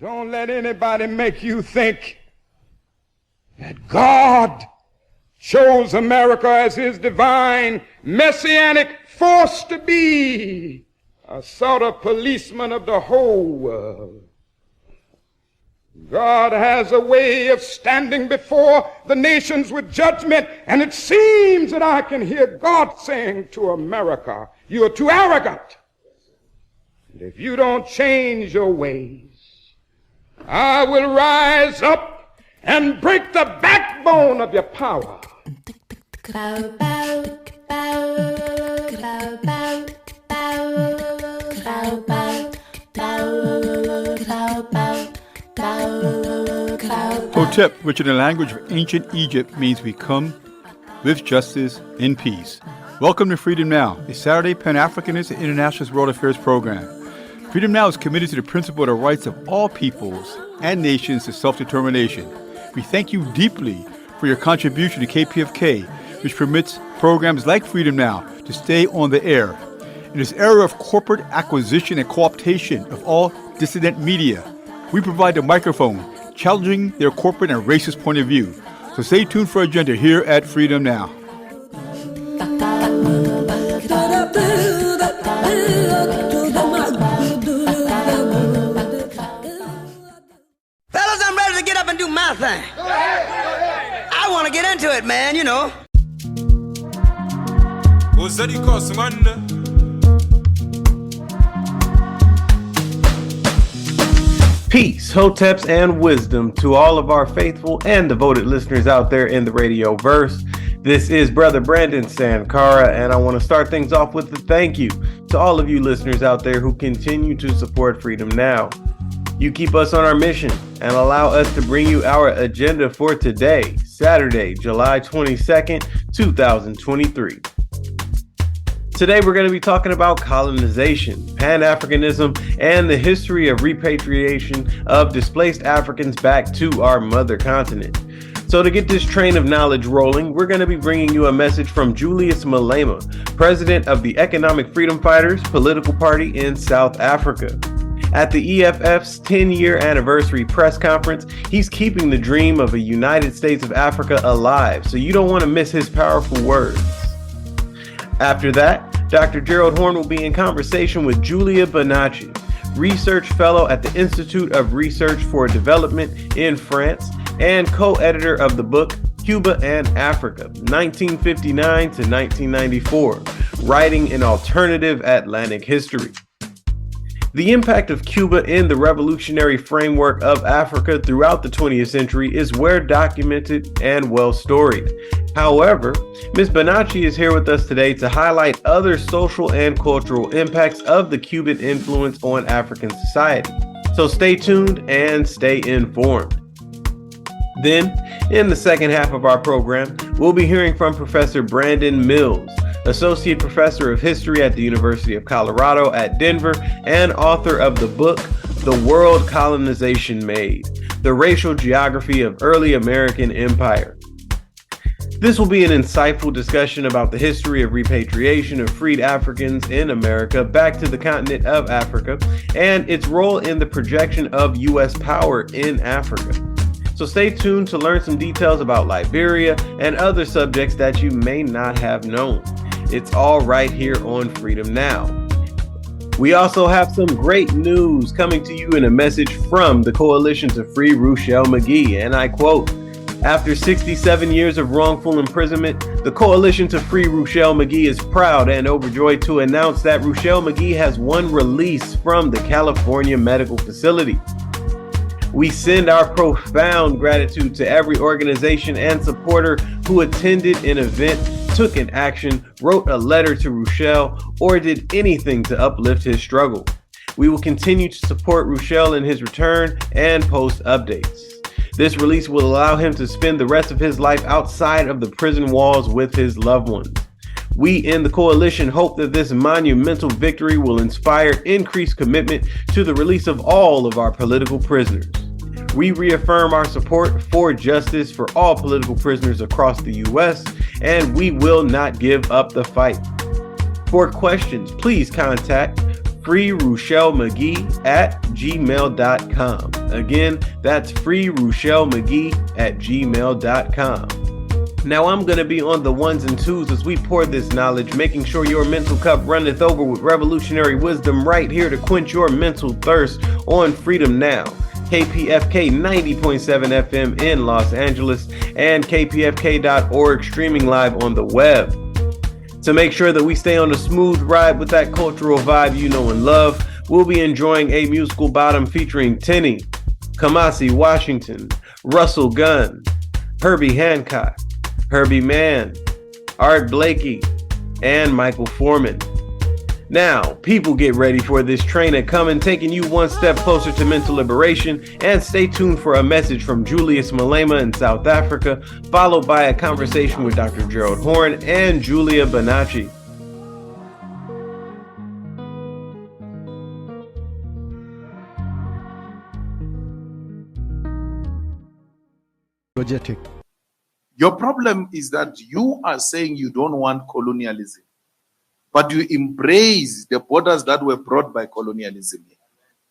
Don't let anybody make you think that God chose America as his divine messianic force to be a sort of policeman of the whole world. God has a way of standing before the nations with judgment, and it seems that I can hear God saying to America, you are too arrogant. And if you don't change your ways, I will rise up and break the backbone of your power. Hotep, which in the language of ancient Egypt means we come with justice in peace. Welcome to Freedom Now, a Saturday Pan-Africanist and Internationalist World Affairs program. Freedom Now is committed to the principle of the rights of all peoples and nations to self-determination. We thank you deeply for your contribution to KPFK, which permits programs like Freedom Now to stay on the air. In this era of corporate acquisition and co-optation of all dissident media, we provide the microphone, challenging their corporate and racist point of view. So stay tuned for Agenda here at Freedom Now. Fellas, I'm ready to get up and do my thing. I want to get into it, man, you know. Peace, hoteps, and wisdom to all of our faithful and devoted listeners out there in the radio verse. This is Brother Brandon Sankara, and I want to start things off with a thank you to all of you listeners out there who continue to support Freedom Now. You keep us on our mission and allow us to bring you our agenda for today, Saturday, July 22nd, 2023. Today we're going to be talking about colonization, Pan-Africanism, and the history of repatriation of displaced Africans back to our mother continent. So to get this train of knowledge rolling, we're going to be bringing you a message from Julius Malema, president of the Economic Freedom Fighters political party in South Africa. At the EFF's 10-year anniversary press conference, he's keeping the dream of a United States of Africa alive, so you don't want to miss his powerful words. After that, Dr. Gerald Horne will be in conversation with Giulia Bonacci, research fellow at the Institute of Research for Development in France and co-editor of the book Cuba and Africa, 1959 to 1994, Writing an Alternative Atlantic History. The impact of Cuba in the revolutionary framework of Africa throughout the 20th century is well documented and well storied. However, Ms. Bonacci is here with us today to highlight other social and cultural impacts of the Cuban influence on African society. So stay tuned and stay informed. Then, in the second half of our program, we'll be hearing from Professor Brandon Mills, Associate Professor of History at the University of Colorado at Denver and author of the book, The World Colonization Made, The Racial Geography of Early American Empire. This will be an insightful discussion about the history of repatriation of freed Africans in America back to the continent of Africa and its role in the projection of U.S. power in Africa. So stay tuned to learn some details about Liberia and other subjects that you may not have known. It's all right here on Freedom Now. We also have some great news coming to you in a message from the Coalition to Free Ruchell Magee, and I quote, "After 67 years of wrongful imprisonment, the Coalition to Free Ruchell Magee is proud and overjoyed to announce that Ruchell Magee has won release from the California Medical Facility. We send our profound gratitude to every organization and supporter who attended an event, took an action, wrote a letter to Ruchell, or did anything to uplift his struggle. We will continue to support Ruchell in his return and post updates. This release will allow him to spend the rest of his life outside of the prison walls with his loved ones. We in the coalition hope that this monumental victory will inspire increased commitment to the release of all of our political prisoners. We reaffirm our support for justice for all political prisoners across the U.S., and we will not give up the fight. For questions, please contact freerochellemcgee@gmail.com. Again, that's freerochellemcgee@gmail.com. Now I'm going to be on the ones and twos as we pour this knowledge, making sure your mental cup runneth over with revolutionary wisdom right here to quench your mental thirst on Freedom Now. KPFK 90.7 FM in Los Angeles and kpfk.org streaming live on the web. To make sure that we stay on a smooth ride with that cultural vibe you know and love, we'll be enjoying a musical bottom featuring Tenny, Kamasi Washington, Russell Gunn, Herbie Hancock, Herbie Mann, Art Blakey, and Michael Foreman. Now, people, get ready for this train of coming, taking you one step closer to mental liberation, and stay tuned for a message from Julius Malema in South Africa, followed by a conversation with Dr. Gerald Horne and Giulia Bonacci. Your problem is that you are saying you don't want colonialism, but you embrace the borders that were brought by colonialism.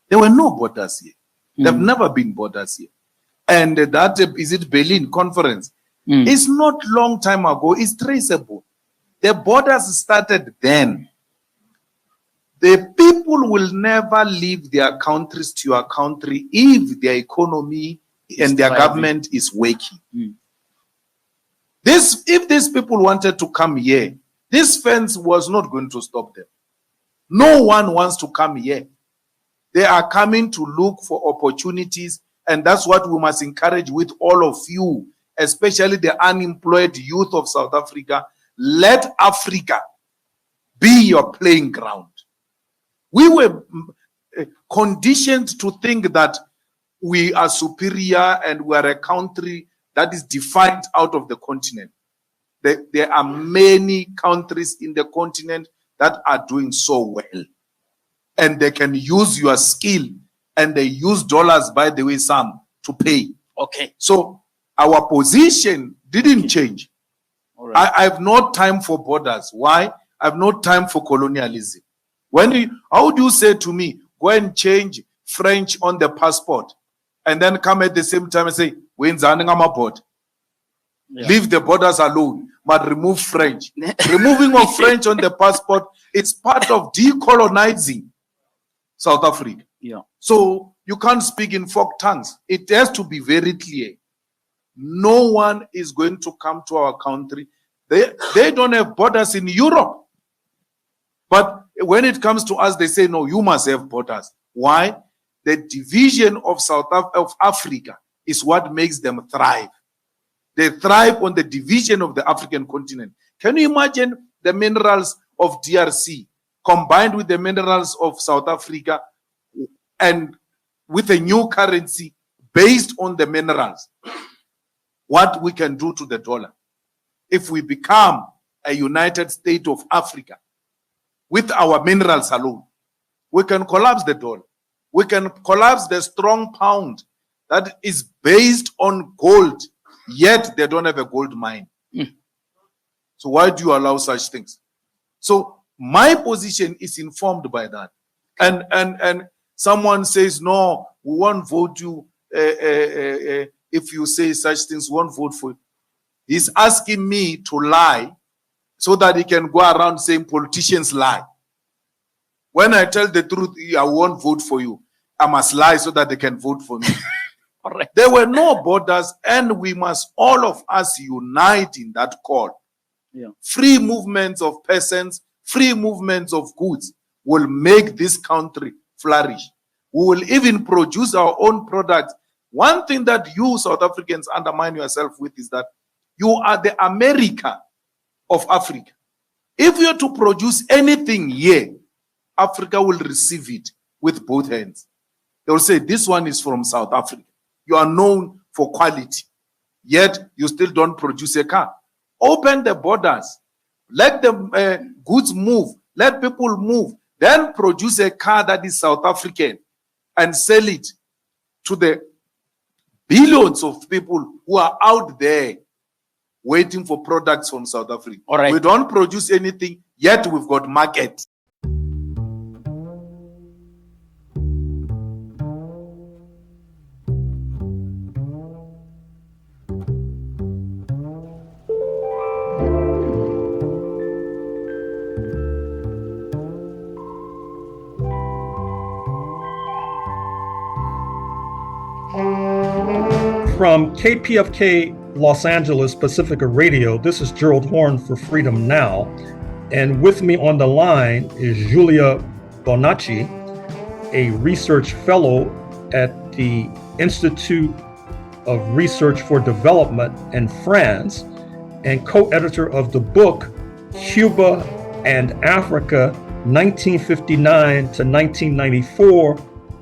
There were no borders here. There have never been borders here. And that, is it Berlin Conference? It's not long time ago. It's traceable. The borders started then. The people will never leave their countries to your country if their economy and their government is working. If these people wanted to come here, this fence was not going to stop them. No one wants to come here. They are coming to look for opportunities, and that's what we must encourage with all of you, especially the unemployed youth of South Africa. Let Africa be your playing ground. We were conditioned to think that we are superior and we are a country that is defined out of the continent. There are many countries in the continent that are doing so well. And they can use your skill, and they use dollars, by the way, some, to pay. Okay. So our position didn't change. All right. I have no time for borders. Why? I have no time for colonialism. How would you say to me, go and change French on the passport, and then come at the same time and say, we're board. Yeah. Leave the borders alone, but remove French. Removing of French on the passport is part of decolonizing South Africa. Yeah. So you can't speak in folk tongues. It has to be very clear. No one is going to come to our country. They don't have borders in Europe. But when it comes to us, they say, no, you must have borders. Why? The division of of Africa is what makes them thrive. They thrive on the division of the African continent. Can you imagine the minerals of DRC combined with the minerals of South Africa and with a new currency based on the minerals? What we can do to the dollar if we become a United States of Africa with our minerals alone? We can collapse the dollar. We can collapse the strong pound that is based on gold, yet they don't have a gold mine. So why do you allow such things? So my position is informed by that. And someone says, no, we won't vote you if you say such things, we won't vote for you. He's asking me to lie so that he can go around saying politicians lie. When I tell the truth, I won't vote for you. I must lie so that they can vote for me. All right. There were no borders, and we must all of us unite in that call. Yeah. Free movements of persons, free movements of goods will make this country flourish. We will even produce our own products. One thing that you South Africans undermine yourself with is that you are the America of Africa. If you are to produce anything here, Africa will receive it with both hands. They will say, this one is from South Africa. You are known for quality, yet you still don't produce a car. Open the borders. Let the goods move. Let people move. Then produce a car that is South African and sell it to the billions of people who are out there waiting for products from South Africa. All right. We don't produce anything, yet we've got market. From KPFK Los Angeles Pacifica Radio, this is Gerald Horne for Freedom Now. And with me on the line is Giulia Bonacci, a research fellow at the Institute of Research for Development in France and co-editor of the book Cuba and Africa, 1959 to 1994,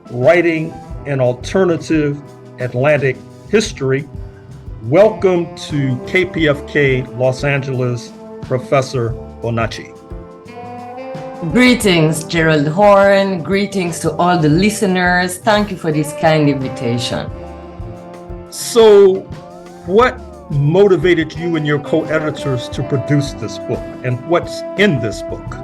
Writing an Alternative Atlantic History. Welcome to KPFK Los Angeles, Professor Bonacci. Greetings, Gerald Horne. Greetings to all the listeners. Thank you for this kind invitation. So, what motivated you and your co-editors to produce this book, and what's in this book?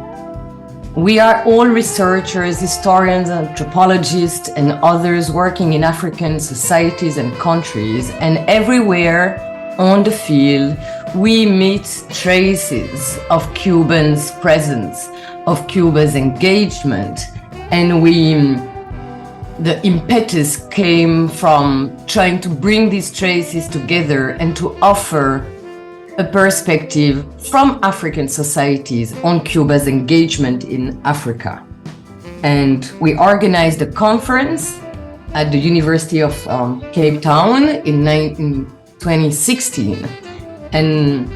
We are all researchers, historians, anthropologists, and others working in African societies and countries, and everywhere on the field, we meet traces of Cuba's presence, of Cuba's engagement, and the impetus came from trying to bring these traces together and to offer a perspective from African societies on Cuba's engagement in Africa. And we organized a conference at the University of Cape Town in 2016. And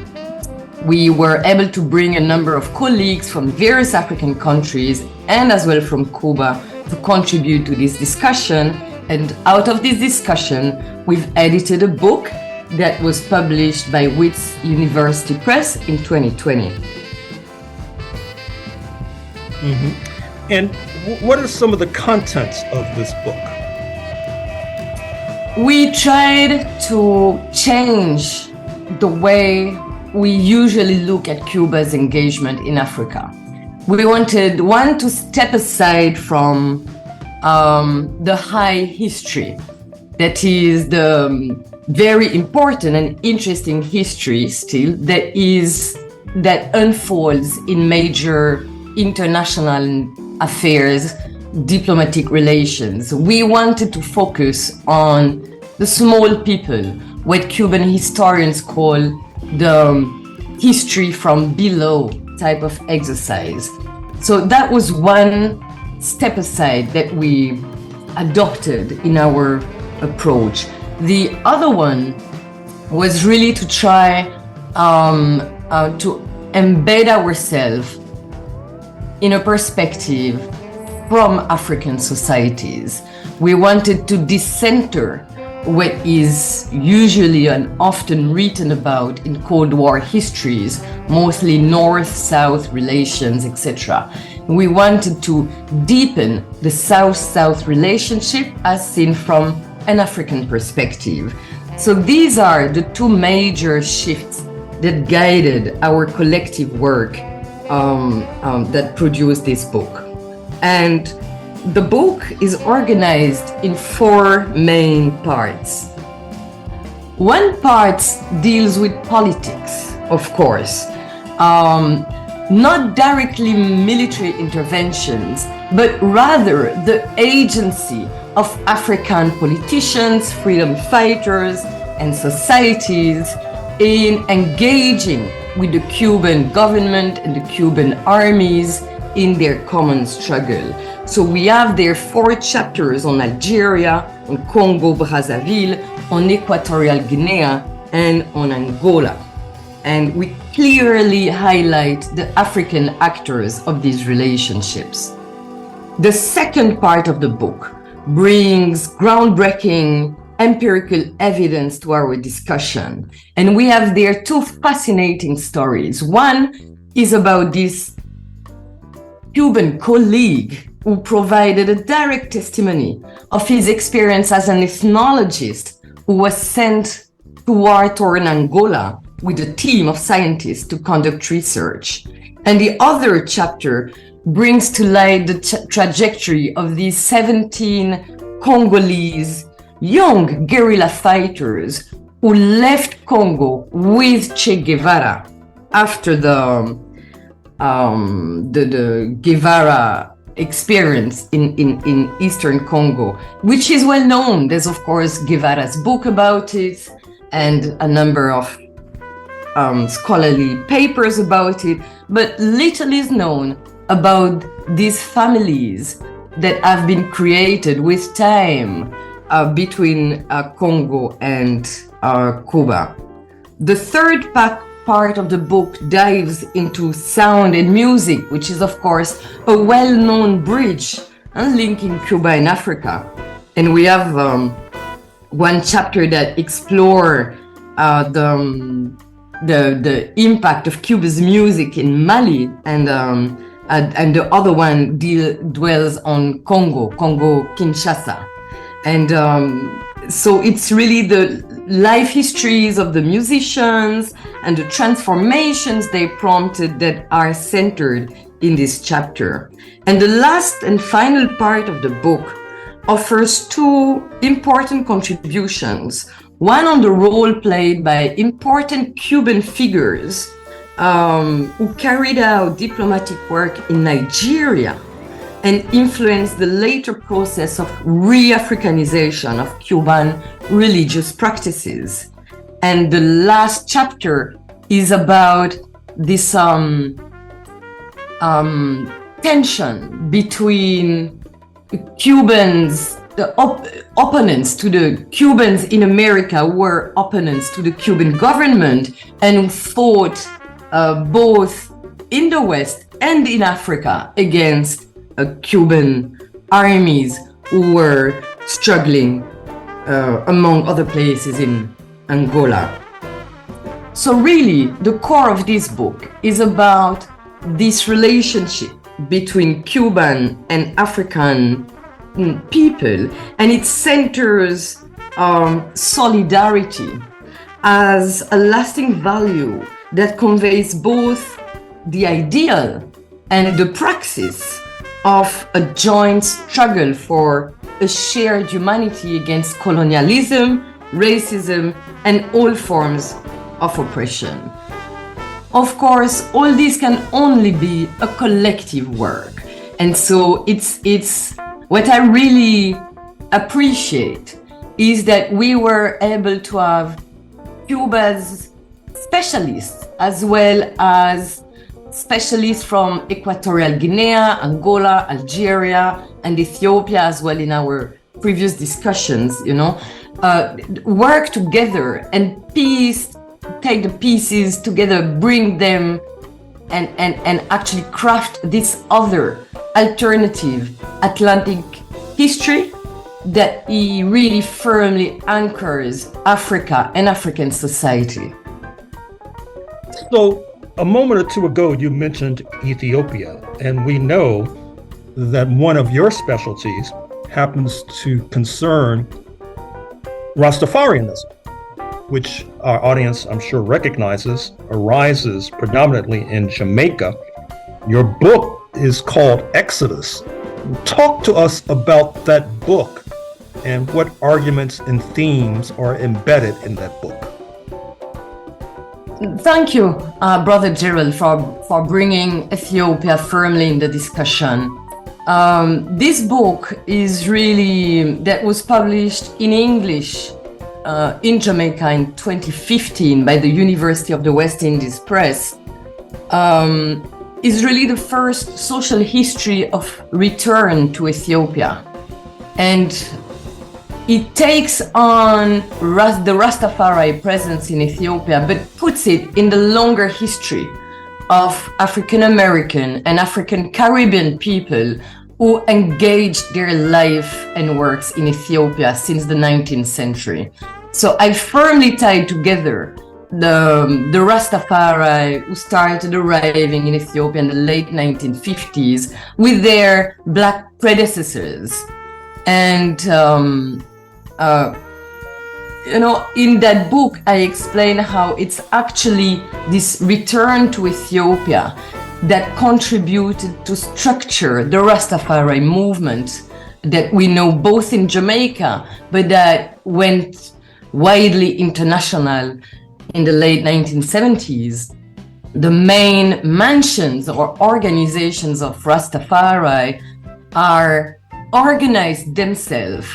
we were able to bring a number of colleagues from various African countries and as well from Cuba to contribute to this discussion. And out of this discussion, we've edited a book that was published by Wits University Press in 2020. Mm-hmm. And what are some of the contents of this book? We tried to change the way we usually look at Cuba's engagement in Africa. We wanted to step aside from the high history, that is the very important and interesting history still that unfolds in major international affairs, diplomatic relations. We wanted to focus on the small people, what Cuban historians call the history from below type of exercise. So that was one step aside that we adopted in our approach. The other one was really to try to embed ourselves in a perspective from African societies. We wanted to decenter what is usually and often written about in Cold War histories, mostly North-South relations, etc. We wanted to deepen the South-South relationship as seen from an African perspective. So these are the two major shifts that guided our collective work that produced this book. And the book is organized in four main parts. One part deals with politics, of course, not directly military interventions, but rather the agency of African politicians, freedom fighters, and societies in engaging with the Cuban government and the Cuban armies in their common struggle. So we have there 4 chapters on Algeria, on Congo, Brazzaville, on Equatorial Guinea, and on Angola. And we clearly highlight the African actors of these relationships. The second part of the book brings groundbreaking empirical evidence to our discussion. And we have there 2 fascinating stories. One is about this Cuban colleague who provided a direct testimony of his experience as an ethnologist who was sent to war-torn Angola with a team of scientists to conduct research. And the other chapter brings to light the trajectory of these 17 Congolese young guerrilla fighters who left Congo with Che Guevara after the Guevara experience in Eastern Congo, which is well known. There's, of course, Guevara's book about it and a number of scholarly papers about it, but little is known about these families that have been created with time between Congo and Cuba. The third part of the book dives into sound and music, which is, of course, a well-known bridge linking Cuba and Africa. And we have one chapter that explores the impact of Cuba's music in Mali, and the other one dwells on Congo Kinshasa. And so it's really the life histories of the musicians and the transformations they prompted that are centered in this chapter. And the last and final part of the book offers two important contributions. One on the role played by important Cuban figures who carried out diplomatic work in Nigeria and influenced the later process of re-Africanization of Cuban religious practices. And the last chapter is about this tension between Cubans, the opponents to the Cubans in America were opponents to the Cuban government and who fought both in the West and in Africa against Cuban armies who were struggling among other places in Angola. So really, the core of this book is about this relationship between Cuban and African people, and it centers solidarity as a lasting value that conveys both the ideal and the praxis of a joint struggle for a shared humanity against colonialism, racism, and all forms of oppression. Of course, all this can only be a collective work. And so it's what I really appreciate is that we were able to have Cuba's specialists as well as specialists from Equatorial Guinea, Angola, Algeria, and Ethiopia as well in our previous discussions, work together and take the pieces together, bring them and actually craft this other alternative Atlantic history that really firmly anchors Africa and African society. So a moment or two ago, you mentioned Ethiopia, and we know that one of your specialties happens to concern Rastafarianism, which our audience, I'm sure, recognizes arises predominantly in Jamaica. Your book is called Exodus. Talk to us about that book and what arguments and themes are embedded in that book. Thank you, Brother Gerald, for bringing Ethiopia firmly in the discussion. This book is that was published in English in Jamaica in 2015 by the University of the West Indies Press, is really the first social history of return to Ethiopia. And it takes on the Rastafari presence in Ethiopia, but puts it in the longer history of African American and African Caribbean people who engaged their life and works in Ethiopia since the 19th century. So I firmly tied together the Rastafari who started arriving in Ethiopia in the late 1950s with their Black predecessors. And in that book, I explain how it's actually this return to Ethiopia that contributed to structure the Rastafari movement that we know both in Jamaica, but that went widely international in the late 1970s. The main mansions or organizations of Rastafari are organized themselves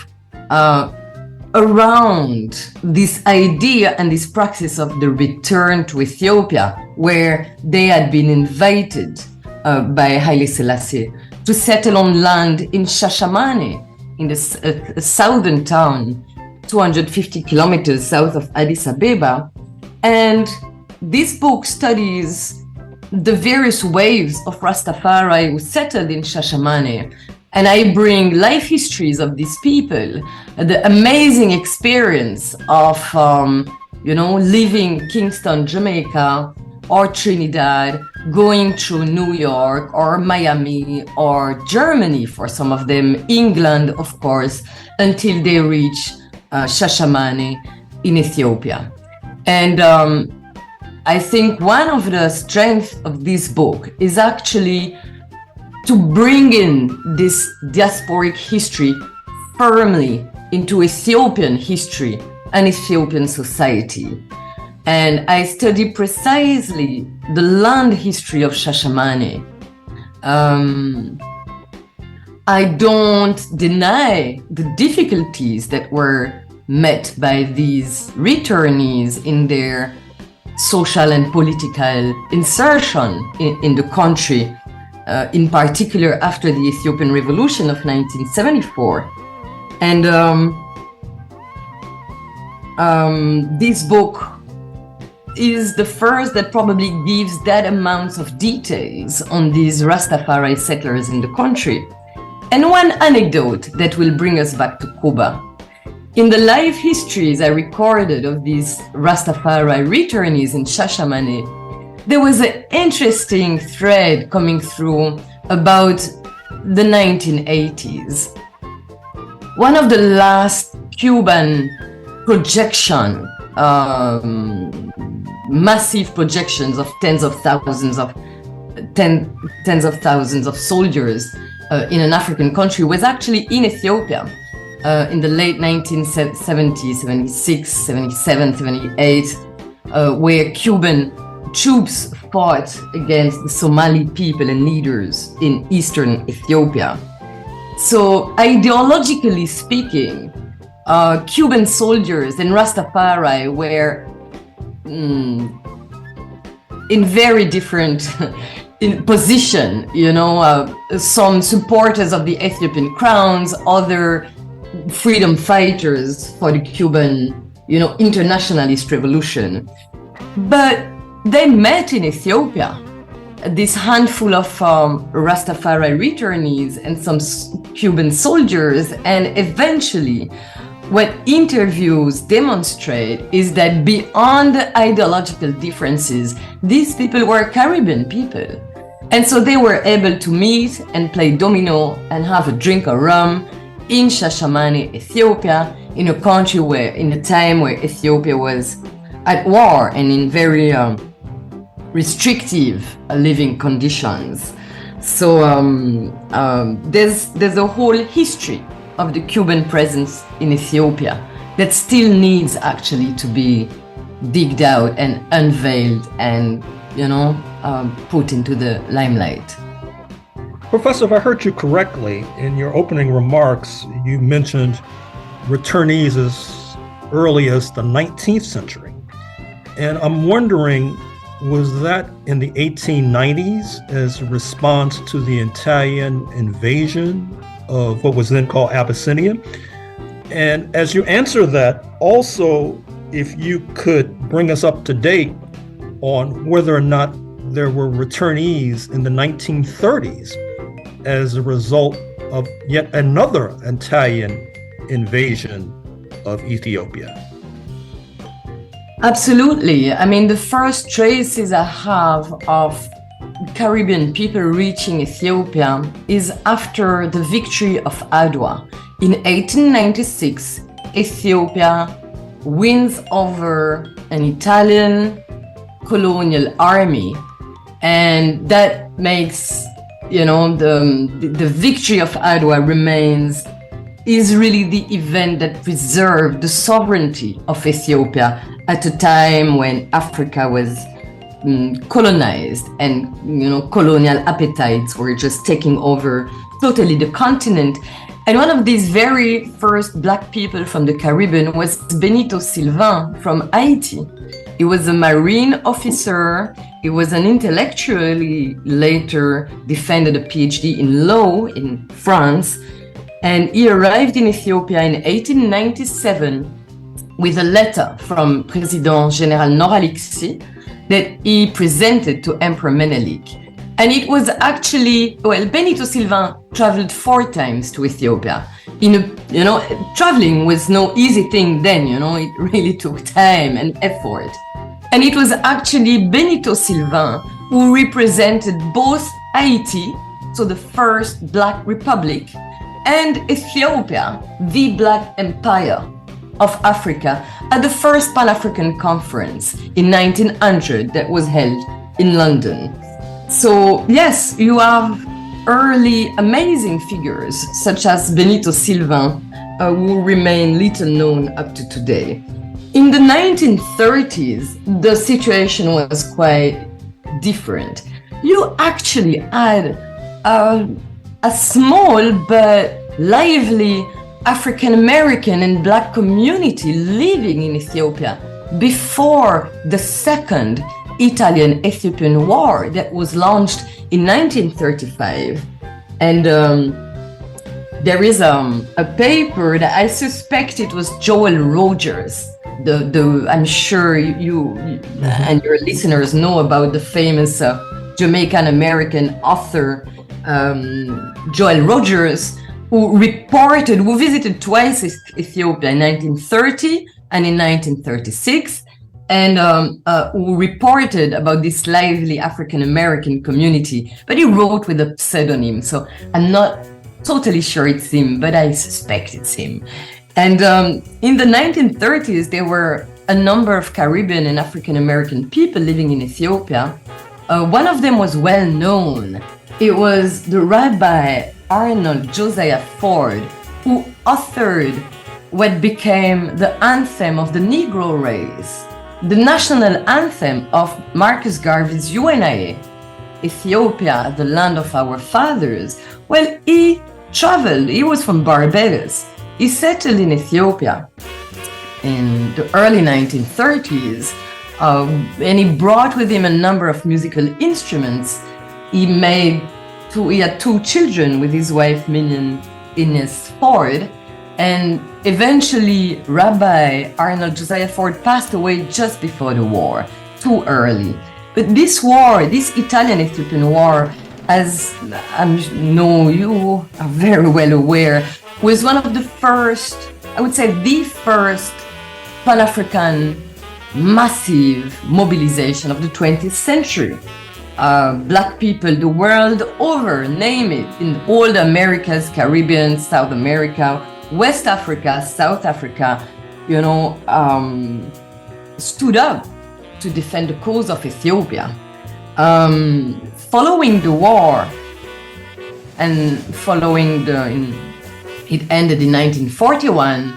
around this idea and this practice of the return to Ethiopia, where they had been invited by Haile Selassie to settle on land in Shashamane, in the southern town, 250 kilometers south of Addis Ababa. And this book studies the various waves of Rastafari who settled in Shashamane. And I bring life histories of these people, the amazing experience of, leaving Kingston, Jamaica, or Trinidad, going through New York or Miami or Germany for some of them, England, of course, until they reach Shashamane in Ethiopia. And I think one of the strengths of this book is actually to bring in this diasporic history firmly into Ethiopian history and Ethiopian society. And I study precisely the land history of Shashamane. I don't deny the difficulties that were met by these returnees in their social and political insertion in the country, in particular after the Ethiopian Revolution of 1974. And this book is the first that probably gives that amount of details on these Rastafari settlers in the country. And one anecdote that will bring us back to Cuba. In the life histories I recorded of these Rastafari returnees in Shashamane, there was an interesting thread coming through about the 1980s. One of the last Cuban projection, massive projections of tens of thousands of soldiers in an African country was actually in Ethiopia in the late 1970s, 76, 77, 78, where Cuban troops fought against the Somali people and leaders in eastern Ethiopia. So ideologically speaking, Cuban soldiers and Rastafari were in very different in position, some supporters of the Ethiopian crowns, other freedom fighters for the Cuban, internationalist revolution. But they met in Ethiopia, this handful of Rastafari returnees and some Cuban soldiers, and eventually what interviews demonstrate is that beyond the ideological differences, these people were Caribbean people. And so they were able to meet and play domino and have a drink of rum in Shashamane, Ethiopia, in a time where Ethiopia was at war and in very restrictive living conditions. So there's a whole history of the Cuban presence in Ethiopia that still needs actually to be digged out and unveiled and, put into the limelight. Professor, if I heard you correctly, in your opening remarks, you mentioned returnees as early as the 19th century. And I'm wondering, was that in the 1890s as a response to the Italian invasion of what was then called Abyssinia? And as you answer that, also, if you could bring us up to date on whether or not there were returnees in the 1930s as a result of yet another Italian invasion of Ethiopia. Absolutely. I mean, the first traces I have of Caribbean people reaching Ethiopia is after the victory of Adwa. In 1896, Ethiopia wins over an Italian colonial army, and that makes, the victory of Adwa is really the event that preserved the sovereignty of Ethiopia at a time when Africa was colonized and colonial appetites were just taking over totally the continent. And one of these very first Black people from the Caribbean was Benito Sylvain from Haiti. He was a Marine officer. He was an intellectually later defended a PhD in law in France. And he arrived in Ethiopia in 1897 with a letter from President General Noralixi that he presented to Emperor Menelik. And it was actually, Benito Sylvain traveled 4 times to Ethiopia. Traveling was no easy thing then, it really took time and effort. And it was actually Benito Sylvain who represented both Haiti, so the first Black Republic, and Ethiopia, the Black Empire of Africa, at the first Pan-African Conference in 1900 that was held in London. So yes, you have early amazing figures such as Benito Sylvain, who remain little known up to today. In the 1930s, the situation was quite different. You actually had a small but lively African American and Black community living in Ethiopia before the second Italian-Ethiopian War that was launched in 1935. And there is a paper that I suspect it was Joel Rogers. I'm sure you and your listeners know about the famous Jamaican-American author Joel Rogers, who visited twice Ethiopia in 1930 and in 1936, and who reported about this lively African-American community, but he wrote with a pseudonym, so I'm not totally sure it's him, but I suspect it's him. And in the 1930s, there were a number of Caribbean and African-American people living in Ethiopia. One of them was well known. It was the Rabbi Arnold Josiah Ford, who authored what became the anthem of the Negro race, the national anthem of Marcus Garvey's UNIA, Ethiopia, the land of our fathers. Well, he traveled, he was from Barbados. He settled in Ethiopia in the early 1930s, and he brought with him a number of musical instruments. He had 2 children with his wife, Minion Ines Ford, and eventually Rabbi Arnold Josiah Ford passed away just before the war, too early. But this war, this Italian-Ethiopian war, as I know you are very well aware, was one of the first, I would say the first Pan-African massive mobilization of the 20th century. Black people the world over, name it, in all the Americas, Caribbean, South America, West Africa, South Africa, stood up to defend the cause of Ethiopia. Following the war, and it ended in 1941,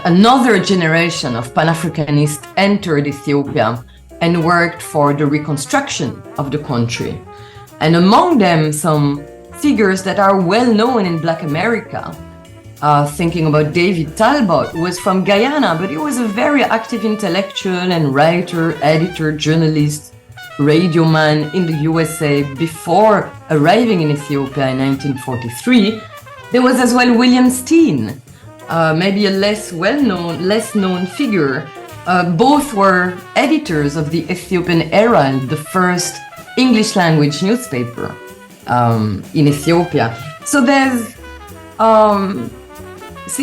another generation of Pan-Africanists entered Ethiopia and worked for the reconstruction of the country. And among them, some figures that are well known in Black America. Thinking about David Talbot, who was from Guyana, but he was a very active intellectual and writer, editor, journalist, radio man in the USA before arriving in Ethiopia in 1943. There was as well William Steen, maybe a less known figure. Both were editors of the Ethiopian Herald, the first English language newspaper in Ethiopia. So there's,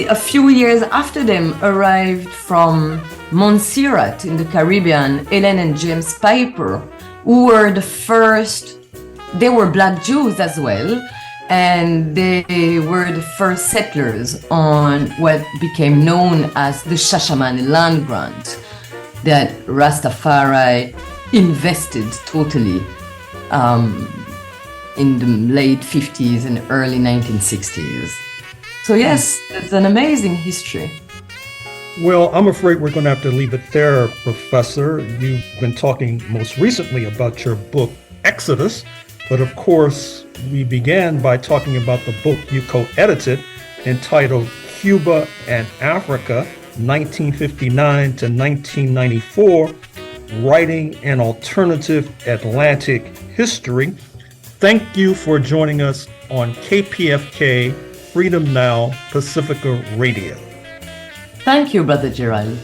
a few years after them arrived from Montserrat in the Caribbean, Ellen and James Piper, who were the first, they were Black Jews as well, and they were the first settlers on what became known as the Shashamane land grant that Rastafari invested totally in the late 50s and early 1960s. So yes, it's an amazing history. Well, I'm afraid we're going to have to leave it there, Professor. You've been talking most recently about your book, Exodus, but of course, we began by talking about the book you co-edited entitled Cuba and Africa, 1959 to 1994, Writing an Alternative Atlantic History. Thank you for joining us on KPFK Freedom Now Pacifica Radio. Thank you, Brother Gerald.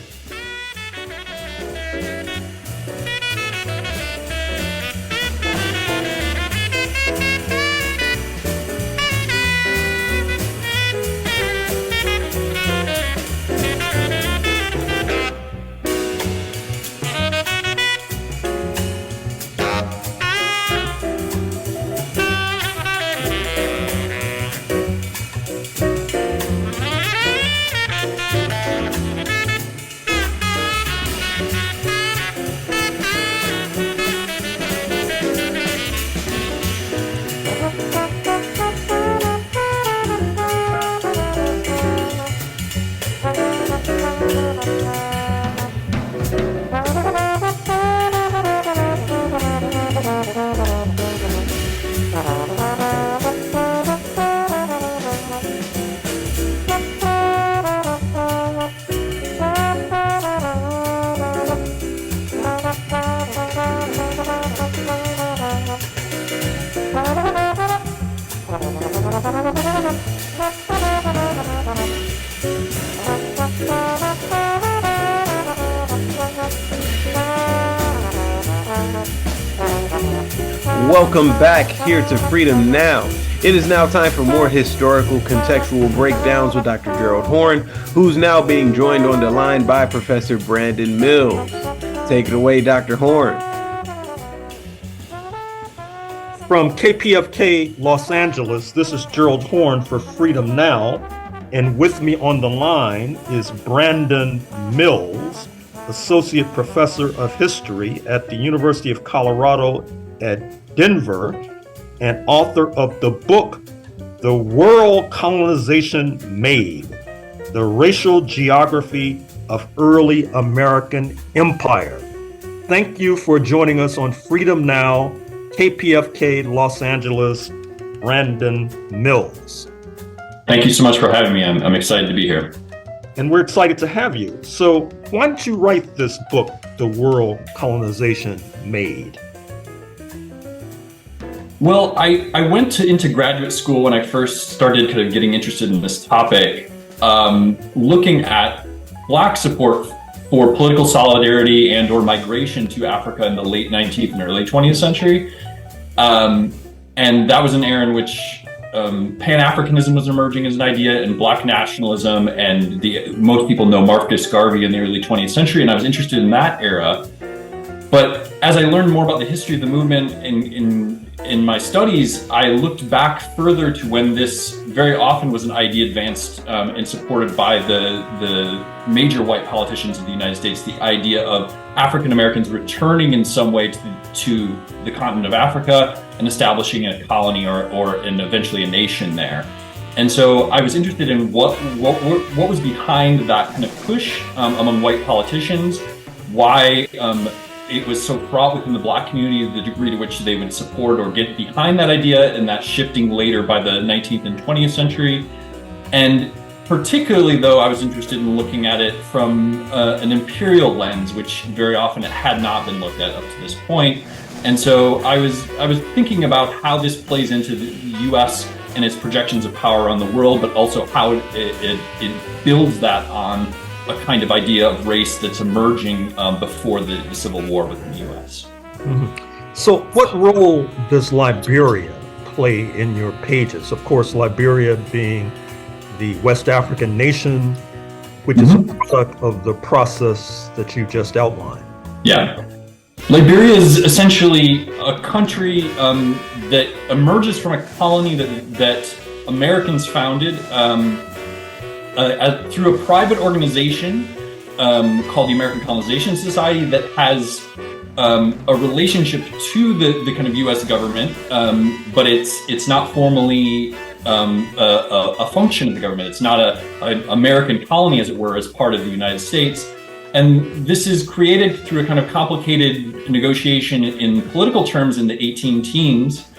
Welcome back here to Freedom Now. It is now time for more historical contextual breakdowns with Dr. Gerald Horne, who's now being joined on the line by Professor Brandon Mills. Take it away, Dr. Horne. From KPFK Los Angeles, this is Gerald Horne for Freedom Now, and with me on the line is Brandon Mills, Associate Professor of History at the University of Colorado at Denver, and author of the book, The World Colonization Made, The Racial Geography of Early American Empire. Thank you for joining us on Freedom Now, KPFK Los Angeles, Brandon Mills. Thank you so much for having me. I'm excited to be here. And we're excited to have you. So why don't you write this book, The World Colonization Made? Well, I went into graduate school when I first started kind of getting interested in this topic, looking at Black support for political solidarity and or migration to Africa in the late 19th and early 20th century. And that was an era in which Pan-Africanism was emerging as an idea, and Black nationalism, and most people know Marcus Garvey in the early 20th century, and I was interested in that era. But as I learned more about the history of the movement in my studies, I looked back further to when this very often was an idea advanced and supported by the major white politicians of the United States, the idea of African Americans returning in some way to the continent of Africa and establishing a colony and eventually a nation there. And so I was interested in what was behind that kind of push among white politicians, why it was so fraught within the Black community, the degree to which they would support or get behind that idea, and that shifting later by the 19th and 20th century. And particularly, though, I was interested in looking at it from an imperial lens, which very often it had not been looked at up to this point. And so I was thinking about how this plays into the U.S. and its projections of power on the world, but also how it builds that on a kind of idea of race that's emerging before the Civil War within the U.S. Mm-hmm. So what role does Liberia play in your pages? Of course, Liberia being the West African nation, which is a product of the process that you just outlined. Yeah. Liberia is essentially a country that emerges from a colony that Americans founded through a private organization called the American Colonization Society that has a relationship to the kind of U.S. government, but it's not formally a function of the government. It's not an American colony, as it were, as part of the United States. And this is created through a kind of complicated negotiation in political terms in the 18 teens,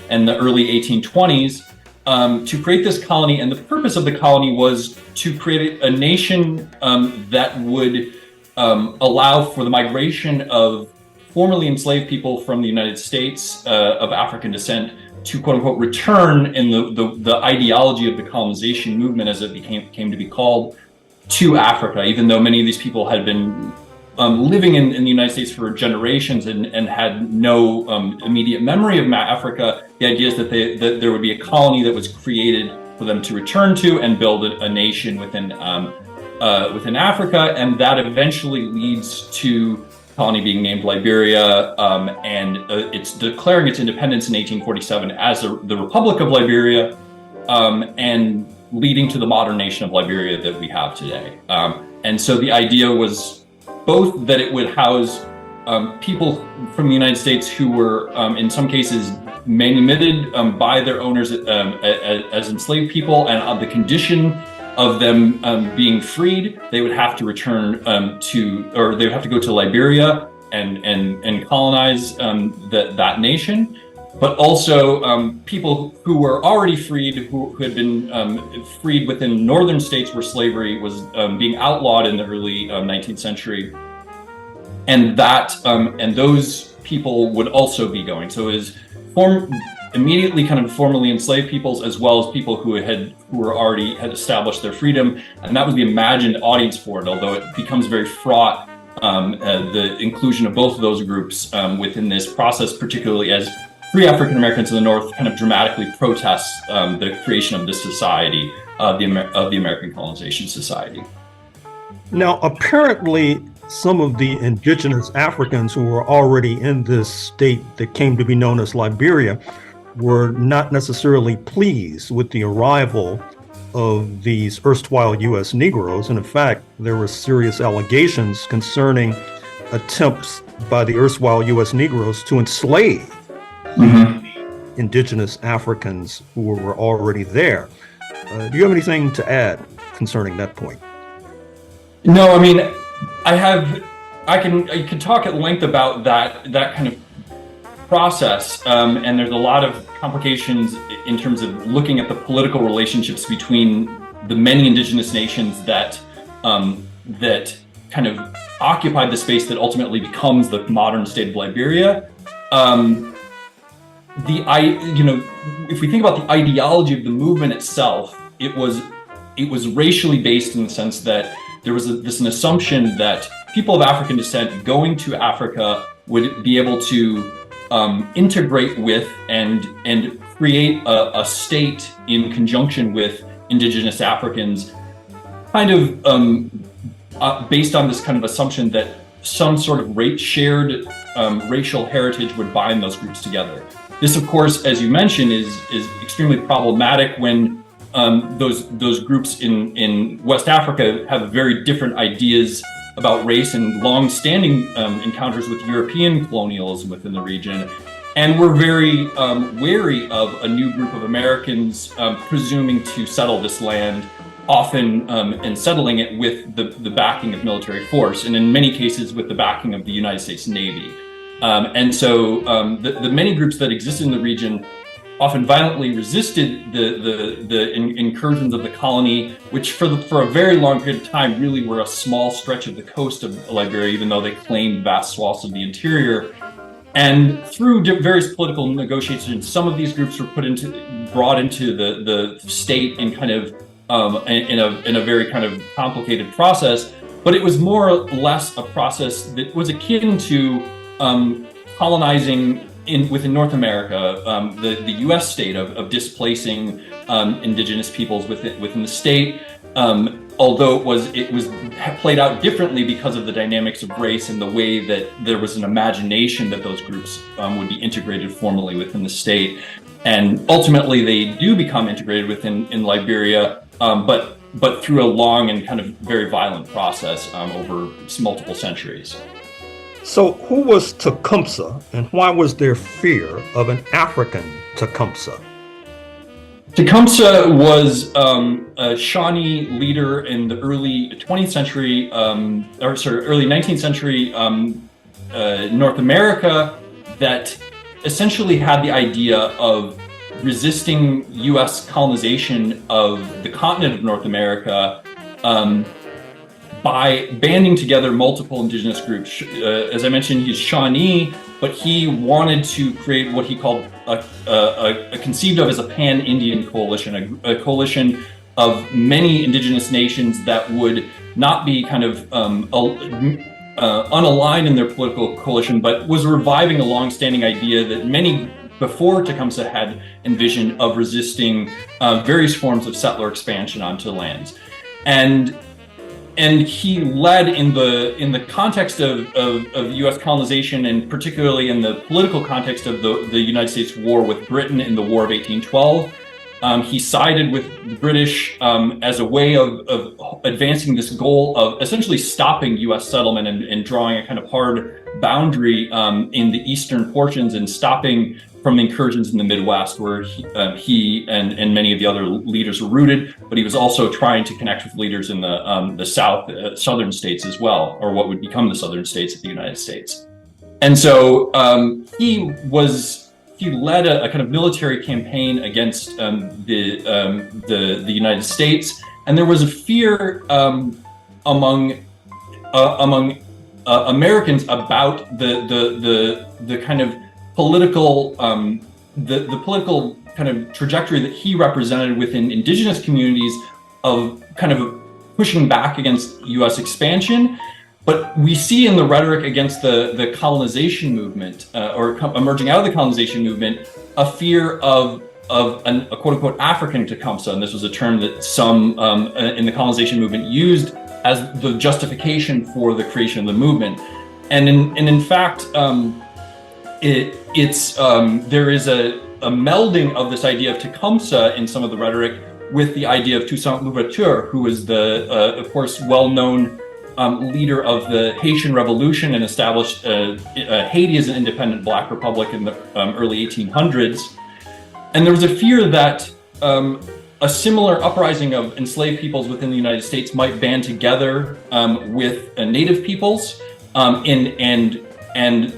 and the early 1820s to create this colony. And the purpose of the colony was to create a nation that would allow for the migration of formerly enslaved people from the United States of African descent to quote unquote return in the ideology of the colonization movement, as it came to be called, to Africa, even though many of these people had been living in the United States for generations and had no immediate memory of Africa. The idea is that there would be a colony that was created for them to return to and build a nation within Africa, and that eventually leads to colony being named Liberia, and it's declaring its independence in 1847 as the Republic of Liberia, and leading to the modern nation of Liberia that we have today. And so the idea was both that it would house people from the United States who were, in some cases, manumitted by their owners as enslaved people, and on the condition of them being freed, they would have to return or they would have to go to Liberia and colonize that nation. But also people who were already freed, who had been freed within northern states where slavery was being outlawed in the early 19th century, and those people would also be going. So it was immediately kind of formerly enslaved peoples, as well as people who were already had established their freedom, and that was the imagined audience for it. Although it becomes very fraught, the inclusion of both of those groups within this process, particularly as free African Americans in the North kind of dramatically protest the creation of this society, of the American Colonization Society. Now, apparently, some of the indigenous Africans who were already in this state that came to be known as Liberia were not necessarily pleased with the arrival of these erstwhile U.S. Negroes. And in fact, there were serious allegations concerning attempts by the erstwhile U.S. Negroes to enslave indigenous Africans who were already there. Do you have anything to add concerning that point? No, I mean, I can talk at length about that kind of process, and there's a lot of complications in terms of looking at the political relationships between the many indigenous nations that kind of occupied the space that ultimately becomes the modern state of Liberia. If we think about the ideology of the movement itself, it was racially based in the sense that there was an assumption that people of African descent going to Africa would be able to integrate with and create a state in conjunction with indigenous Africans, kind of based on this kind of assumption that some sort of shared racial heritage would bind those groups together. This, of course, as you mentioned, is extremely problematic when those groups in West Africa have very different ideas about race and long-standing encounters with European colonialism within the region. And we're very wary of a new group of Americans presuming to settle this land, often and settling it with the backing of military force, and in many cases with the backing of the United States Navy. And so the many groups that existed in the region often violently resisted the incursions of the colony, which for a very long period of time really were a small stretch of the coast of Liberia, even though they claimed vast swaths of the interior. And through various political negotiations, some of these groups were brought into the state in kind of in a very kind of complicated process. But it was more or less a process that was akin to colonizing within North America, the U.S. state of displacing indigenous peoples within the state, although it was played out differently because of the dynamics of race and the way that there was an imagination that those groups would be integrated formally within the state. And ultimately, they do become integrated in Liberia, but through a long and kind of very violent process over multiple centuries. So who was Tecumseh, and why was there fear of an African Tecumseh? Tecumseh was a Shawnee leader in the early 20th century, early 19th century North America that essentially had the idea of resisting U.S. colonization of the continent of North America by banding together multiple indigenous groups. As I mentioned, he's Shawnee, but he wanted to create what he called conceived of as a pan-Indian coalition, a coalition of many indigenous nations that would not be kind of unaligned in their political coalition, but was reviving a long-standing idea that many before Tecumseh had envisioned of resisting various forms of settler expansion onto lands. And he led in the context of U.S. colonization, and particularly in the political context of the United States war with Britain in the War of 1812. He sided with the British as a way of advancing this goal of essentially stopping U.S. settlement and drawing a kind of hard boundary in the eastern portions and stopping from incursions in the Midwest, where he and many of the other leaders were rooted, but he was also trying to connect with leaders in the southern states as well, or what would become the southern states of the United States. And so he led a kind of military campaign against the United States, and there was a fear among Americans about the kind of political the political kind of trajectory that he represented within indigenous communities of kind of pushing back against U.S. expansion. But we see in the rhetoric against the colonization movement, or emerging out of the colonization movement, a fear of a quote-unquote African Tecumseh, and this was a term that some in the colonization movement used as the justification for the creation of the movement. And in fact, there is a melding of this idea of Tecumseh in some of the rhetoric with the idea of Toussaint Louverture, who was of course, well-known leader of the Haitian Revolution and established Haiti as an independent Black republic in the early 1800s. And there was a fear that a similar uprising of enslaved peoples within the United States might band together with native peoples, and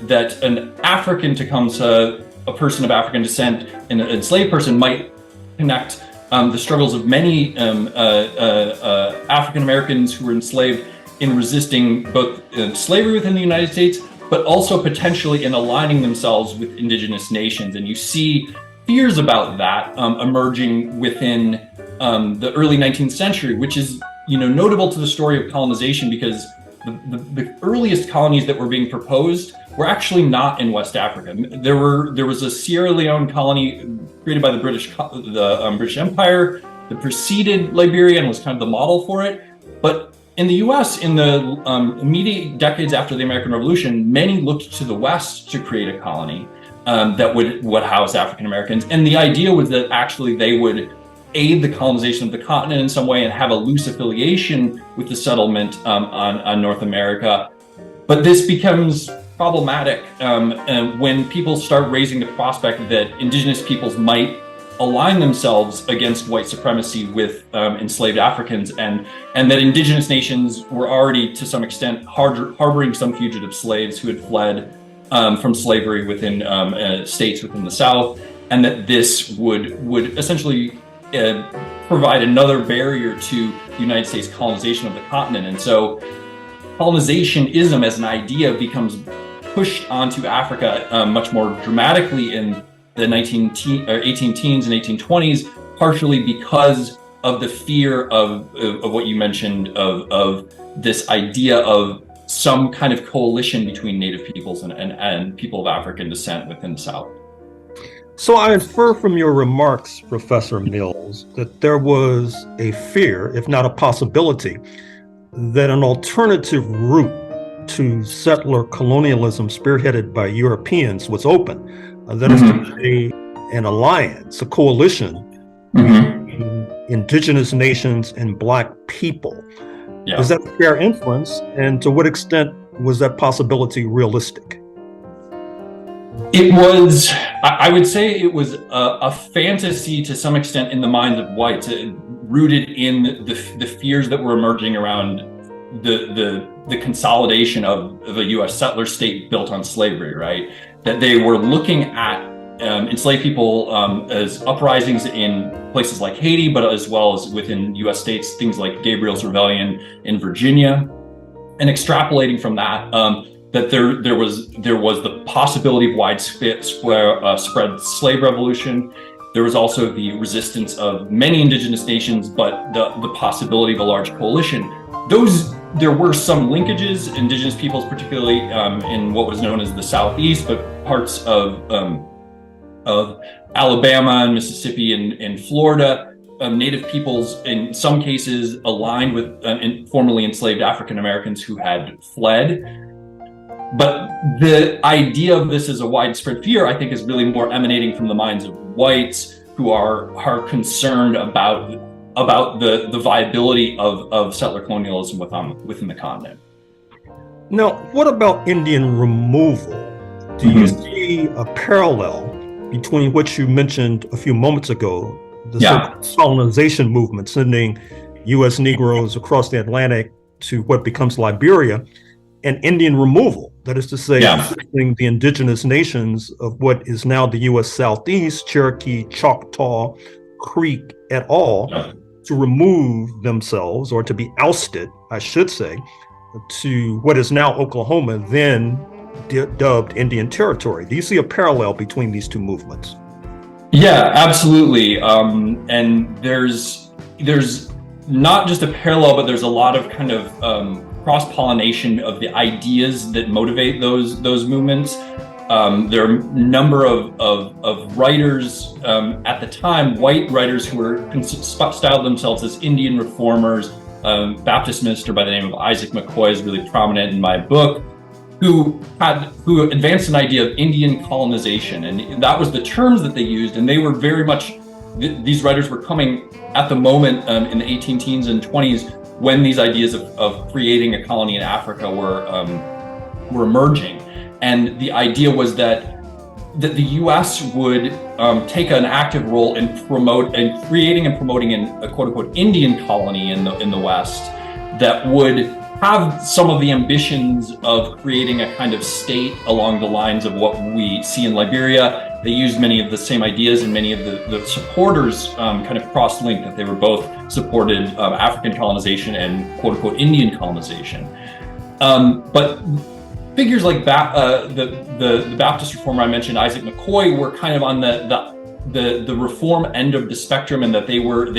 that an African Tecumseh, a person of African descent, an enslaved person, might connect the struggles of many African Americans who were enslaved in resisting both slavery within the United States, but also potentially in aligning themselves with indigenous nations. And you see fears about that emerging within the early 19th century, which is notable to the story of colonization, because the earliest colonies that were being proposed were actually not in West Africa. There was a Sierra Leone colony created by the British Empire that preceded Liberia and was kind of the model for it. But in the U.S., in the immediate decades after the American Revolution, many looked to the West to create a colony that would house African Americans. And the idea was that actually they would aid the colonization of the continent in some way and have a loose affiliation with the settlement on North America. But this becomes problematic when people start raising the prospect that indigenous peoples might align themselves against white supremacy with enslaved Africans, and that indigenous nations were already to some extent harboring some fugitive slaves who had fled from slavery within states within the South, and that this would essentially provide another barrier to the United States colonization of the continent. And so colonizationism as an idea becomes pushed onto Africa much more dramatically in the 18 teens and 1820s, partially because of the fear of what you mentioned of this idea of some kind of coalition between native peoples and people of African descent within the South. So I infer from your remarks, Professor Mills, that there was a fear, if not a possibility, that an alternative route to settler colonialism spearheaded by Europeans was open. That is to say, an alliance, a coalition between indigenous nations and Black people. Yeah. Is that a fair inference? And to what extent was that possibility realistic? It was, I would say it was a fantasy to some extent in the minds of whites, rooted in the fears that were emerging around the consolidation of a U.S. settler state built on slavery, right? That they were looking at enslaved people as uprisings in places like Haiti, but as well as within U.S. states, things like Gabriel's Rebellion in Virginia, and extrapolating from that, that there was the possibility of widespread slave revolution. There was also the resistance of many indigenous nations, but the possibility of a large coalition. There were some linkages, indigenous peoples, particularly in what was known as the Southeast, but parts of Alabama and Mississippi and Florida, Native peoples in some cases aligned with formerly enslaved African Americans who had fled. But the idea of this as a widespread fear, I think, is really more emanating from the minds of whites who are concerned about the viability of settler colonialism within the continent. Now, what about Indian removal? Do you see a parallel between what you mentioned a few moments ago, the so-called colonization movement, sending U.S. Negroes across the Atlantic to what becomes Liberia, and Indian removal, that is to say, the indigenous nations of what is now the U.S. Southeast, Cherokee, Choctaw, Creek, et al., to remove themselves, or to be ousted, I should say, to what is now Oklahoma, then dubbed Indian Territory. Do you see a parallel between these two movements? Yeah, absolutely. And there's not just a parallel, but there's a lot of kind of cross-pollination of the ideas that motivate those movements. There are a number of writers at the time, white writers who were styled themselves as Indian reformers. Baptist minister by the name of Isaac McCoy is really prominent in my book, who advanced an idea of Indian colonization, and that was the terms that they used. And they were very much, these writers were coming at the moment in the 18 teens and 20s when these ideas of creating a colony in Africa were emerging. And the idea was that the U.S. would take an active role in creating and promoting a quote unquote Indian colony in the West that would have some of the ambitions of creating a kind of state along the lines of what we see in Liberia. They used many of the same ideas, and many of the supporters kind of cross-linked, that they were both supported African colonization and quote unquote Indian colonization. But figures like the Baptist reformer I mentioned, Isaac McCoy, were kind of on the reform end of the spectrum, and that they were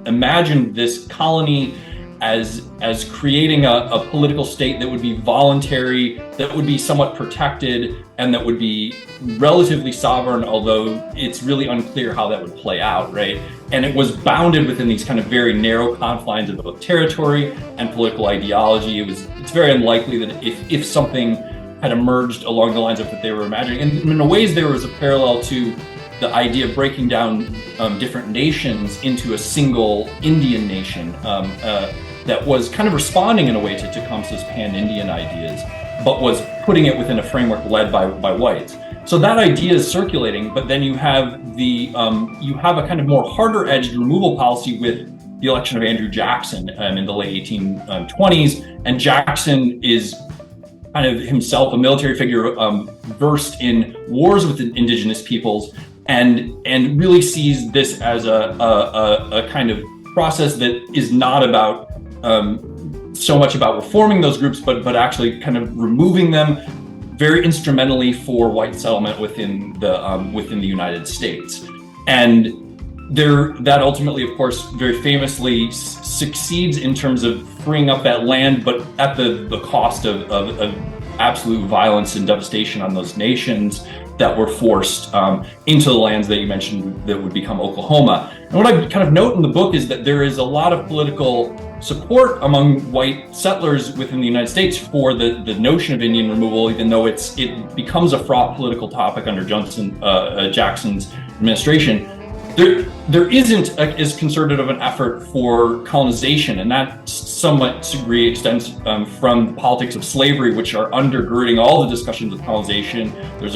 imagined this colony as creating a political state that would be voluntary, that would be somewhat protected, and that would be relatively sovereign, although it's really unclear how that would play out, right? And it was bounded within these kind of very narrow confines of both territory and political ideology. It's very unlikely that if something had emerged along the lines of what they were imagining, and in ways there was a parallel to the idea of breaking down different nations into a single Indian nation that was kind of responding in a way to Tecumseh's pan-Indian ideas, but was putting it within a framework led by whites. So that idea is circulating, but then you have a kind of more harder-edged removal policy with the election of Andrew Jackson in the late 1820s, and Jackson is kind of himself a military figure versed in wars with indigenous peoples, and really sees this as a kind of process that is not about so much about reforming those groups, but actually kind of removing them very instrumentally for white settlement within the United States. And that ultimately, of course, very famously succeeds in terms of freeing up that land, but at the cost of absolute violence and devastation on those nations that were forced into the lands that you mentioned that would become Oklahoma. And what I kind of note in the book is that there is a lot of political support among white settlers within the United States for the notion of Indian removal, even though it becomes a fraught political topic under Jackson's administration. There isn't as concerted of an effort for colonization, and that somewhat degree extends from the politics of slavery, which are undergirding all the discussions of colonization. There's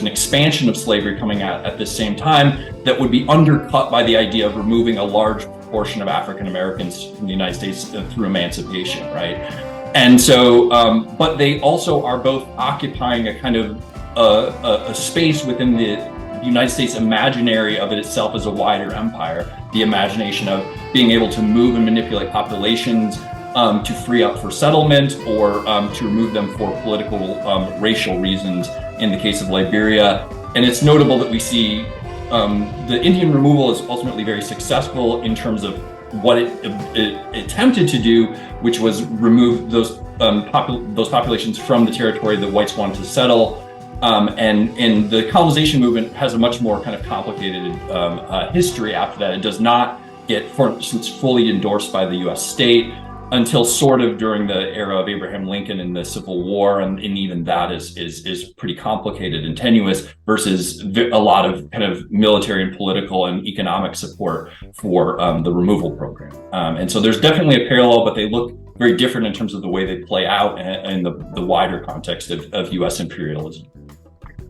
an expansion of slavery coming at this same time that would be undercut by the idea of removing a large proportion of African Americans in the United States through emancipation, right? And so, but they also are both occupying a kind of a space within the United States imaginary of it itself as a wider empire, the imagination of being able to move and manipulate populations to free up for settlement or to remove them for political, racial reasons in the case of Liberia. And it's notable that we see the Indian removal is ultimately very successful in terms of what it attempted to do, which was remove those populations from the territory that whites wanted to settle. And the colonization movement has a much more kind of complicated history after that. It does not get, for instance, fully endorsed by the U.S. state until sort of during the era of Abraham Lincoln and the Civil War, and even that is pretty complicated and tenuous versus a lot of kind of military and political and economic support for the removal program. And so there's definitely a parallel, but they look very different in terms of the way they play out in the wider context of U.S. imperialism.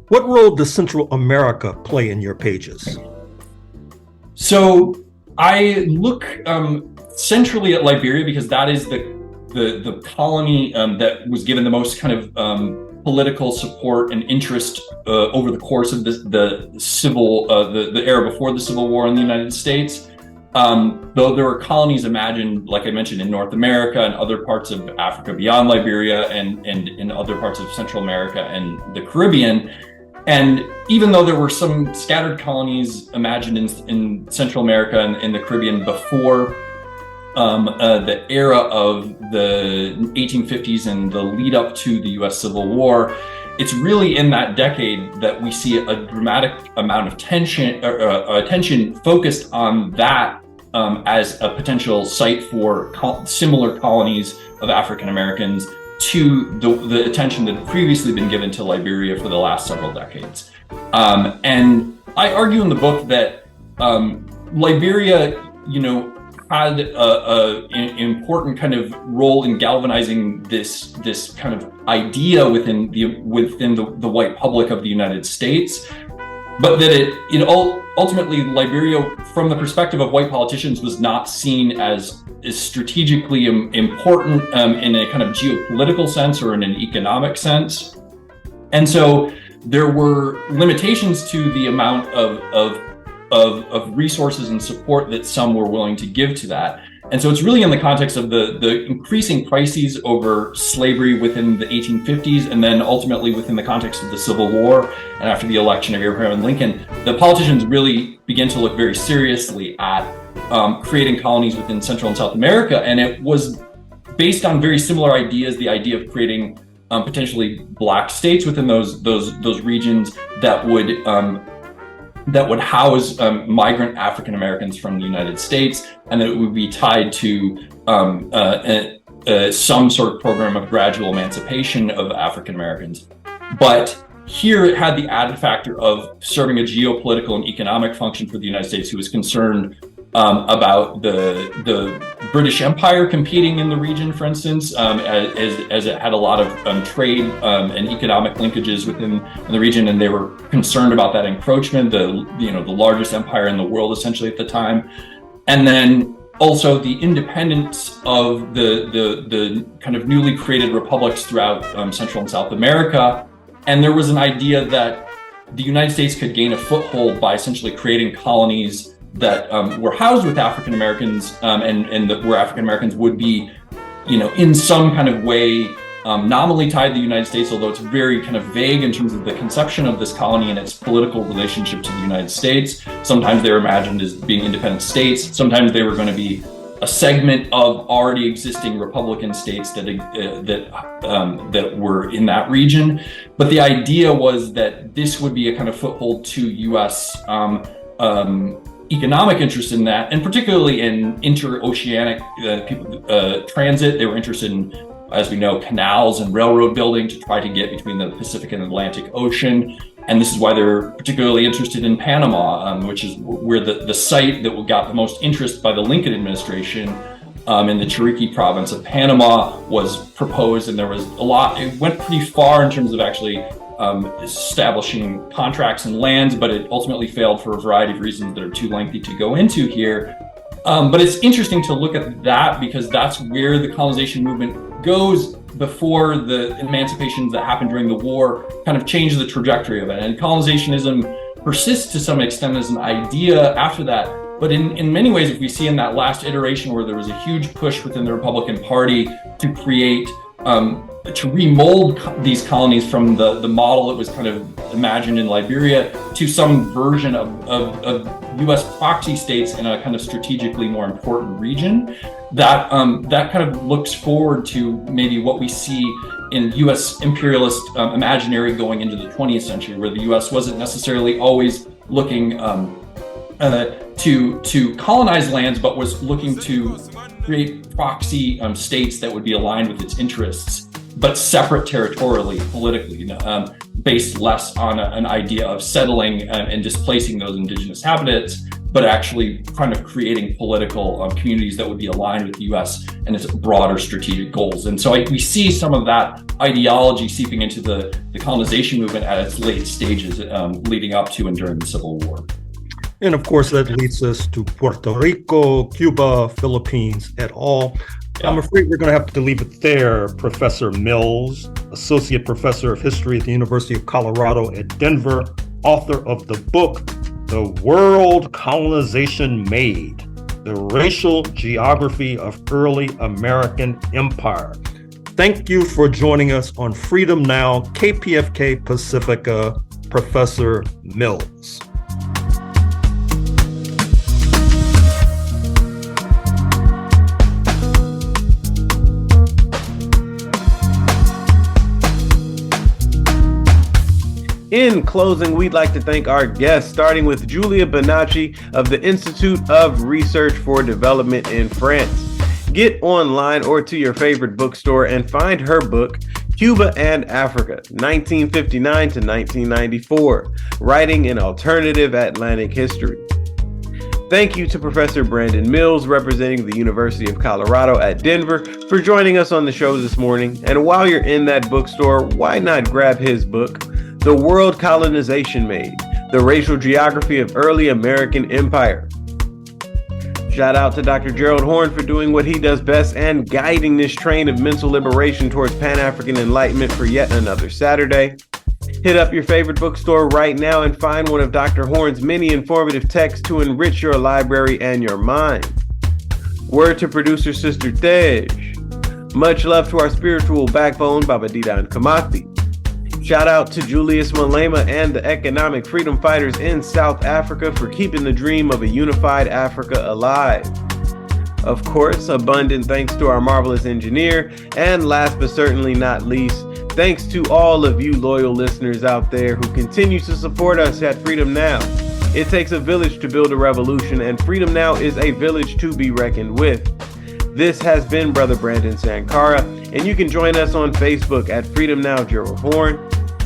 What role does Central America play in your pages? So I look centrally at Liberia because that is the colony that was given the most kind of political support and interest over the course of the era before the Civil War in the United States. Though there were colonies imagined, like I mentioned, in North America and other parts of Africa beyond Liberia and in other parts of Central America and the Caribbean. And even though there were some scattered colonies imagined in Central America and in the Caribbean before the era of the 1850s and the lead up to the US Civil War, it's really in that decade that we see a dramatic amount of attention focused on that as a potential site for similar colonies of African Americans to the attention that had previously been given to Liberia for the last several decades. And I argue in the book that Liberia, had an important kind of role in galvanizing this kind of idea within the white public of the United States, but that ultimately Liberia, from the perspective of white politicians, was not seen as strategically important in a kind of geopolitical sense or in an economic sense. And so there were limitations to the amount of resources and support that some were willing to give to that. And so it's really in the context of the increasing crises over slavery within the 1850s, and then ultimately within the context of the Civil War and after the election of Abraham Lincoln, the politicians really began to look very seriously at creating colonies within Central and South America. And it was based on very similar ideas, the idea of creating potentially black states within those regions that would house migrant African Americans from the United States, and that it would be tied to some sort of program of gradual emancipation of African Americans. But here it had the added factor of serving a geopolitical and economic function for the United States, who was concerned about the British Empire competing in the region, for instance, as it had a lot of trade and economic linkages within the region, and they were concerned about that encroachment, the largest empire in the world essentially at the time, and then also the independence of the kind of newly created republics throughout Central and South America. And there was an idea that the United States could gain a foothold by essentially creating colonies that were housed with African Americans, and where African Americans would be, in some kind of way nominally tied to the United States, although it's very kind of vague in terms of the conception of this colony and its political relationship to the United States. Sometimes they were imagined as being independent states. Sometimes they were going to be a segment of already existing Republican states that were in that region. But the idea was that this would be a kind of foothold to U.S. Economic interest in that, and particularly in interoceanic transit. They were interested in, as we know, canals and railroad building to try to get between the Pacific and Atlantic Ocean. And this is why they're particularly interested in Panama, which is where the site that got the most interest by the Lincoln administration in the Chiriquí province of Panama was proposed. And there was a lot, it went pretty far in terms of actually establishing contracts and lands, but it ultimately failed for a variety of reasons that are too lengthy to go into here. But it's interesting to look at that because that's where the colonization movement goes before the emancipations that happened during the war kind of changed the trajectory of it. And colonizationism persists to some extent as an idea after that. But in many ways, if we see in that last iteration where there was a huge push within the Republican Party to create, to remold these colonies from the model that was kind of imagined in Liberia to some version of U.S. proxy states in a kind of strategically more important region, that kind of looks forward to maybe what we see in U.S. imperialist imaginary going into the 20th century, where the U.S. wasn't necessarily always looking to colonize lands, but was looking to create proxy states that would be aligned with its interests, but separate territorially, politically, based less on an idea of settling and displacing those indigenous habitats, but actually kind of creating political communities that would be aligned with the U.S. and its broader strategic goals. And so we see some of that ideology seeping into the colonization movement at its late stages, leading up to and during the Civil War. And of course, that leads us to Puerto Rico, Cuba, Philippines, et al. Yeah. I'm afraid we're going to have to leave it there. Professor Mills, Associate Professor of History at the University of Colorado at Denver, author of the book, The World Colonization Made, The Racial Geography of Early American Empire. Thank you for joining us on Freedom Now, KPFK Pacifica, Professor Mills. In closing, we'd like to thank our guests, starting with Giulia Bonacci of the Institute of Research for Development in France. Get online or to your favorite bookstore and find her book, Cuba and Africa, 1959 to 1994, Writing in Alternative Atlantic History. Thank you to Professor Brandon Mills, representing the University of Colorado at Denver, for joining us on the show this morning. And while you're in that bookstore, why not grab his book, The World Colonization Made, The Racial Geography of Early American Empire. Shout out to Dr. Gerald Horne for doing what he does best and guiding this train of mental liberation towards Pan-African enlightenment for yet another Saturday. Hit up your favorite bookstore right now and find one of Dr. Horne's many informative texts to enrich your library and your mind. Word to producer Sister Tej. Much love to our spiritual backbone, Baba Dida and Kamathi. Shout out to Julius Malema and the economic freedom fighters in South Africa for keeping the dream of a unified Africa alive. Of course, abundant thanks to our marvelous engineer. And last but certainly not least, thanks to all of you loyal listeners out there who continue to support us at Freedom Now. It takes a village to build a revolution, and Freedom Now is a village to be reckoned with. This has been Brother Brandon Sankara, and you can join us on Facebook at Freedom Now Gerald Horne.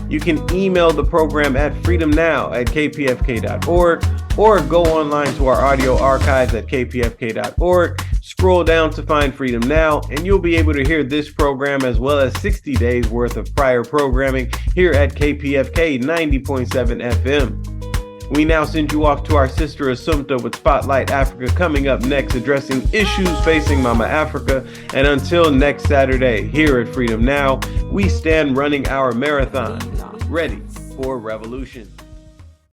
You can email the program at freedomnow@kpfk.org or go online to our audio archives at kpfk.org. Scroll down to find Freedom Now, and you'll be able to hear this program as well as 60 days worth of prior programming here at KPFK 90.7 FM. We now send you off to our sister Assumpta with Spotlight Africa coming up next, addressing issues facing Mama Africa. And until next Saturday, here at Freedom Now, we stand running our marathon, ready for revolution.